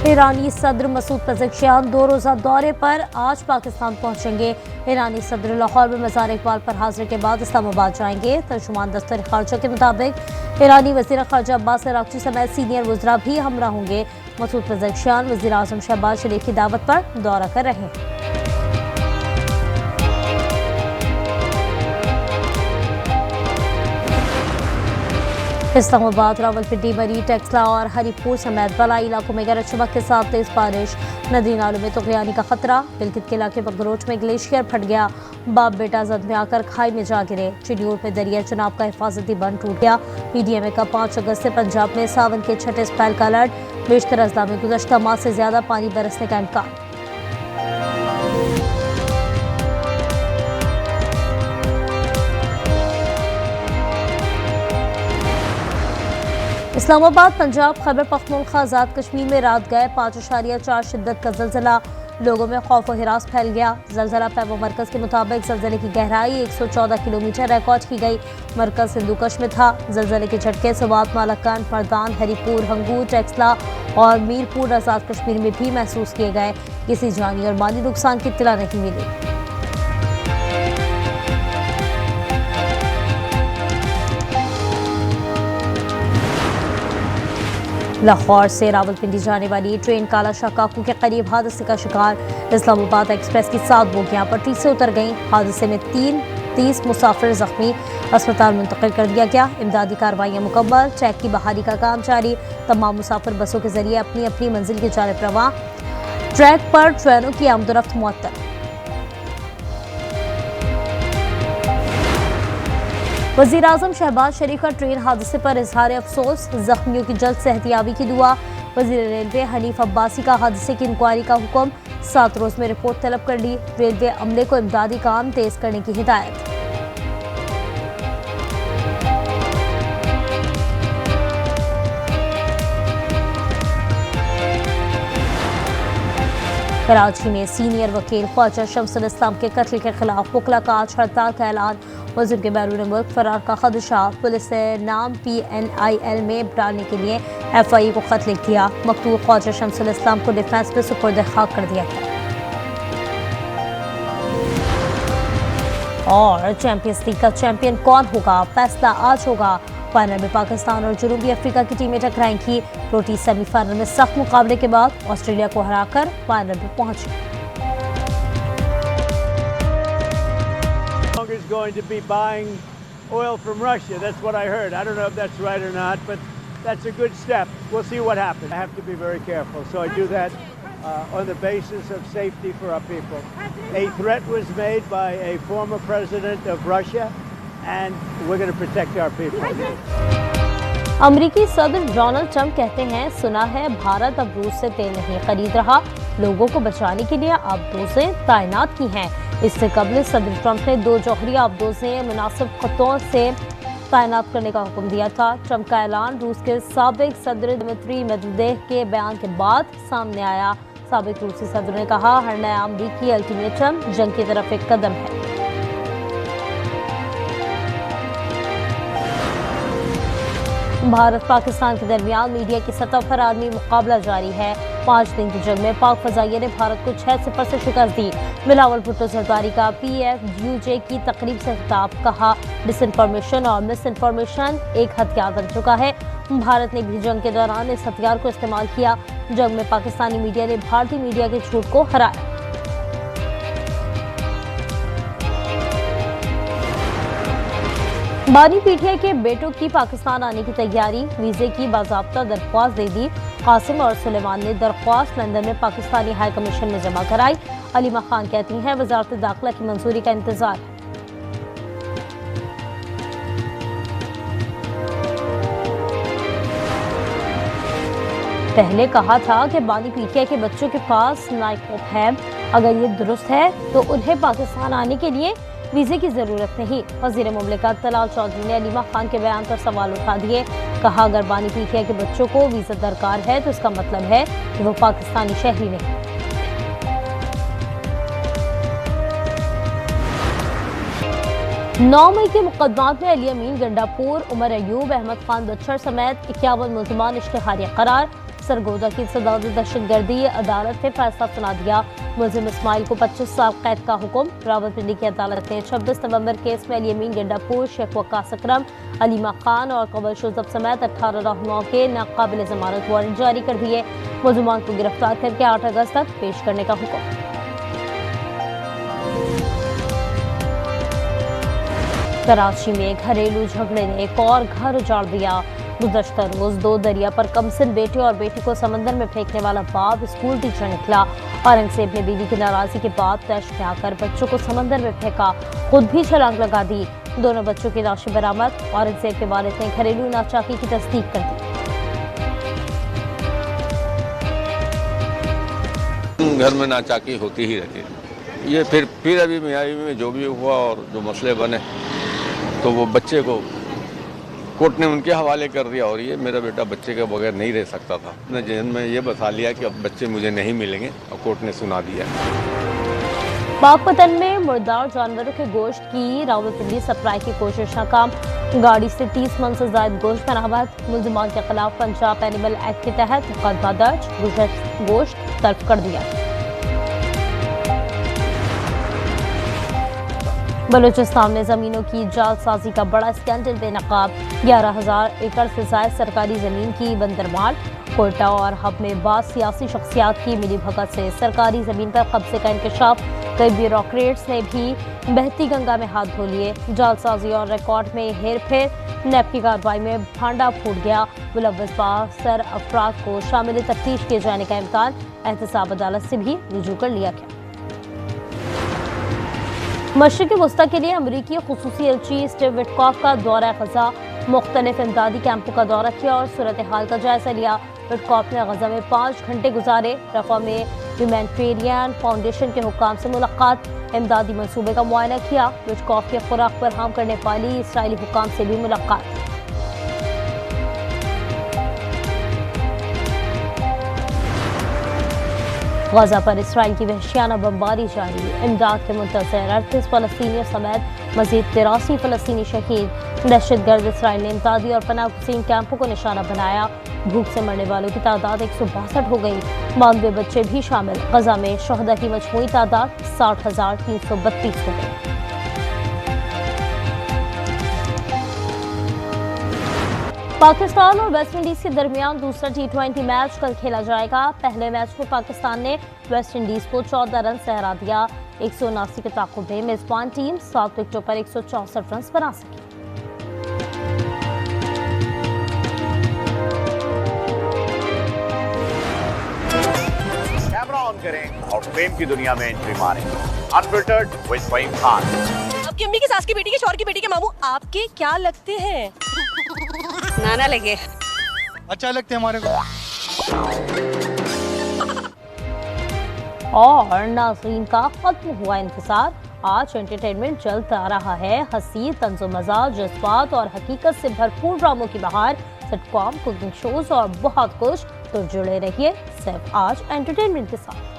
ईरानी सदर मसूद पेज़ेश्कियान 2 रोज़ा दौरे पर आज पाकिस्तान पहुंचेंगे। ईरानी सदर लाहौर में मज़ार इकबाल पर हाजिरी के बाद इस्लामाबाद जाएंगे। तर्जुमान दफ्तर खारजा के मुताबिक ईरानी वज़ीर ख़ारजा अब्बास अराग़ची समेत सीनियर वज़रा भी हमरा होंगे। मसूद पेज़ेश्कियान वज़ीर आज़म शहबाज शरीफ की दावत पर दौरा कर रहे हैं। इस्लामाबाद, रावलपिंडी, बरी, टेक्सला और हरीपुर समेत बलाई इलाकों में गरज चमक के साथ तेज बारिश। नदी नालों में तुग़यानी का खतरा। बिलकित के इलाके बगरोच में ग्लेशियर फट गया। बाप बेटा जद में आकर खाई में जा गिरे। चिड़ियोर में दरिया चनाब का हिफाजती बंद टूट गया। PDMA का 5 अगस्त से पंजाब में सावन के छठे स्पेल का अलर्ट। बेशतर अजला में गुज़श्ता माह से ज्यादा पानी बरसने का इम्कान। इस्लामाबाद, पंजाब, खैबर पख्तूनख्वा, आज़ाद कश्मीर में रात गए 5.4 शिद्दत का ज़लज़ला। लोगों में खौफ और हिरास फैल गया। ज़लज़ला पैमा मरकज़ के मुताबिक ज़लज़ले की गहराई 114 किलोमीटर रिकॉर्ड की गई। मरकज़ हिंदूकश में था। ज़लज़ले के झटके सवात, मालकान, फरदान, हरीपुर, हंगूर, टेक्सला और मीरपुर आज़ाद कश्मीर में भी महसूस किए गए। किसी जानी और माली नुकसान की इत्तला नहीं मिली। लाहौर से रावलपिंडी जाने वाली ट्रेन काला शाह काकू के करीब हादसे का शिकार। इस्लामाबाद एक्सप्रेस की 7 बोगियां पटरी से उतर गईं। हादसे में 30 मुसाफिर जख्मी, अस्पताल मुंतकिल कर दिया गया। इमदादी कार्रवाइयाँ मुकम्मल, चेक की बहाली का काम जारी। तमाम मुसाफिर बसों के जरिए अपनी अपनी मंजिल की जानिब रवां। ट्रैक पर ट्रेनों की आमदोरफ्त मुअत्तल। वज़ीर आज़म शहबाज शरीफ का ट्रेन हादसे पर इजहार अफसोस। जख्मियों की जल्द सेहतियाबी की दुआ। वज़ीर रेलवे हनीफ अब्बासी का हादसे की इंक्वायरी का हुक्म। 7 रोज़ में रिपोर्ट तलब कर ली। रेलवे अमले को इमदादी काम तेज करने की हिदायत। कराची में सीनियर वकील ख्वाजा शम्सुल इस्लाम के कत्ल के खिलाफ वकला का आज हड़ताल का ऐलान। मुल्ज़िम के बैरून मुल्क फरार का खदशा। पुलिस ने नाम PNIL में डालने के लिए FI को खत लिख दिया। मकतूल ख्वाजा शम्सुल इस्लाम को डिफेंस में सुपुर्द खाक कर दिया गया। और चैंपियंस लीग का चैंपियन कौन होगा, फैसला आज होगा। फाइनल में पाकिस्तान और जनूबी अफ्रीका की टीमें टकराएंगी। रोटी सेमीफाइनल में सख्त मुकाबले के बाद ऑस्ट्रेलिया को हराकर फाइनल में पहुंची। Is going to be buying oil from Russia. That's what I heard. I don't know if that's right or not, but that's a good step. We'll see what happens. I have to be very careful, so I do that on the basis of safety for our people. A threat was made by a former president of Russia, and we're going to protect our people. अमरीकी सदर Donald Trump कहते हैं, सुना है भारत अब रूस से तेल नहीं खरीद रहा। लोगों को बचाने के लिए आबदोजें तैनात की हैं। इससे कबल सदर ट्रंप ने 2 जौहरी आबदोजें मुनासिब खतों से तैनात करने का हुक्म दिया था। ट्रंप का ऐलान रूस के साबिक सदर दिमित्री मेदवेदेव के बयान के बाद सामने आया। साबिक रूसी सदर ने कहा, हर नया अमरीकी अल्टीमेटम जंग की तरफ एक कदम है। भारत पाकिस्तान के दरमियान मीडिया की सतह पर आलमी मुकाबला जारी है। 5 दिन की जंग में पाक फजाइया ने भारत को 6-0 से शिकस्त दी। बिलावल भुट्टो जरदारी का PFUJ की तकरीब से खिताब। कहा, डिसइंफॉर्मेशन और मिस इन्फॉर्मेशन एक हथियार बन चुका है। भारत ने भी जंग के दौरान इस हथियार को इस्तेमाल किया। जंग में पाकिस्तानी मीडिया ने भारतीय मीडिया के झूठ को हराया। बानी पीठिया के बेटों की पाकिस्तान आने की तैयारी। वीजे की बाज़ाब्ता दरख्वास्त दे दी। कासिम और सुलेमान ने दरख्वास्त लंदन में पाकिस्तानी हाई कमीशन में जमा कराई। अलीमा खान कहती हैं, वजारत दाखिला की मंजूरी का इंतजार। पहले कहा था कि बानी पीठिया के बच्चों के पास नाइकोप है। अगर ये दुरुस्त है तो उन्हें पाकिस्तान आने के लिए वीजे की जरूरत नहीं। वजीर मुमलिकत तलाल चौधरी ने अलीमा खान के बयान पर सवाल उठा दिए। कहा, अगर बानी पीठिया के बच्चों को वीजा दरकार है तो इसका मतलब है कि वो पाकिस्तानी शहरी नहीं। 9 मई के मुकदमात में अली अमीन, गंडापुर, उमर अयूब, अहमद खान बच्चर समेत 51 मुल्ज़िमान इश्तिहारी करार। सरगोदा की सदारती दहशतगर्दी अदालत ने फैसला सुना दिया। मुलजिम इस्माइल को 25 साल कैद का हुक्म। रावलपिंडी की अदालत ने 26 नवंबर केस में अली अमीन, गंडापुर, शेख वक्कास अकरम, अलीमा खान और कमल शुजब समेत 18 रहनुमाओं के नाकाबिल जमानत वारंट जारी कर दिए। मुलजिमान को गिरफ्तार करके 8 अगस्त तक पेश करने का हुक्म। कराची में घरेलू झगड़े ने एक और घर उजाड़ दिया। गुज़श्ता रोज 2 दरिया पर कमसिन बेटे और बेटी को समंदर में फेंकने वाला बाप स्कूल टीचर निकला। औरंगजेब ने बीवी की नाराजगी के बाद तैश में आकर बच्चों को समंदर में फेंका, खुद भी छलांग लगा दी। दोनों बच्चों की लाशें बरामद। औरंगजेब के वालिद ने घरेलू नाचाकी की तस्दीक कर दी। घर में नाचाकी होती ही रहती है। ये फिर अभी मियाँ बीवी में जो भी हुआ और जो मसले बने तो वो बच्चे को कोर्ट ने उनके हवाले कर दिया और ये मेरा बेटा बच्चे के बगैर नहीं रह सकता था। अपने जहन में ये बसा लिया कि अब बच्चे मुझे नहीं मिलेंगे और कोर्ट ने सुना दिया। पाकपतन में मुर्दार जानवरों के गोश्त की रावलपिंडी सप्लाई की कोशिश नाकाम। गाड़ी से 30 मन से ज्यादा गोश्त बरामद। मुलजिमान के खिलाफ पंजाब एनिमल एक्ट के तहत मुकदमा दर्ज। गोश्त तलब कर दिया। बलूचिस्तान में जमीनों की जालसाजी का बड़ा स्कैंडल बेनकाब। 11,000 एकड़ से ज्यादा सरकारी जमीन की बंदरमाल। कोयटा और हब में बाद सियासी शख्सियात की मिलीभगत से सरकारी जमीन पर कब्जे का इंकशाफ। कई ब्यूरोक्रेट्स ने भी बहती गंगा में हाथ धो लिए। जालसाजी और रिकॉर्ड में हेर फेर। नैब की कार्रवाई में भांडा फूट गया। मुलव्वस बासर अफराद को शामिल तफ्तीश किए जाने का इम्कान। एहतसाब अदालत से भी रुजू कर लिया गया। मशरिक़ी वस्ता के लिए अमरीकी खुसूसी एलची स्टीव विटकॉफ का दौरा गजा। मुख्तलिफ इमदादी कैंपों का दौरा किया और सूरत हाल का जायजा लिया। विटकॉफ ने गजा में 5 घंटे गुजारे। रफ़ा में ह्यूमैनिटेरियन फाउंडेशन के हुक्काम से मुलाकात। इमदादी मंसूबे का मुआयना किया। विटकॉफ के खुराक फराहम करने वाली इसराइली हुक्काम से भी मुलाकात। गजा पर इसराइल की वहशियाना बमबारी जारी। इमदाद के मुंतज़िर 38 फ़लस्तीनियों समेत मज़ीद 83 फ़लस्तीनी शहीद। दहशतगर्द इसराइल ने इमदादी और पनाह गुज़ीन कैंपों को निशाना बनाया। भूख से मरने वालों की तादाद 162 हो गई। 92 बच्चे भी शामिल। गजा में शहदा की मजमूई तादाद 60,332 हो गई। पाकिस्तान और वेस्टइंडीज के दरमियान दूसरा T20 मैच कल खेला जाएगा। पहले मैच में पाकिस्तान ने वेस्टइंडीज को 14 रन से हरा दिया। 179 के ताक़ुब में मेजबान टीम 7 विकेटों पर 164 रन बना सकी। कैमरा ऑन करें और फेम की दुनिया में एंट्री मारें। Unfiltered with Faheem Khan. आपकी अम्मी की सास की बेटी के शौहर की बेटी के मामू आपके क्या लगते हैं? नाना लगे। अच्छा लगते हमारे को। और नाज़रीन का खत्म हुआ इंतजार। आज एंटरटेनमेंट जल्द आ रहा है। हंसी, तंज़ो मज़ाक, जज्बात और हकीकत से भरपूर ड्रामों की बहार, सिटकॉम, कुकिंग शोज और बहुत कुछ। तो जुड़े रहिए सिर्फ आज एंटरटेनमेंट के साथ।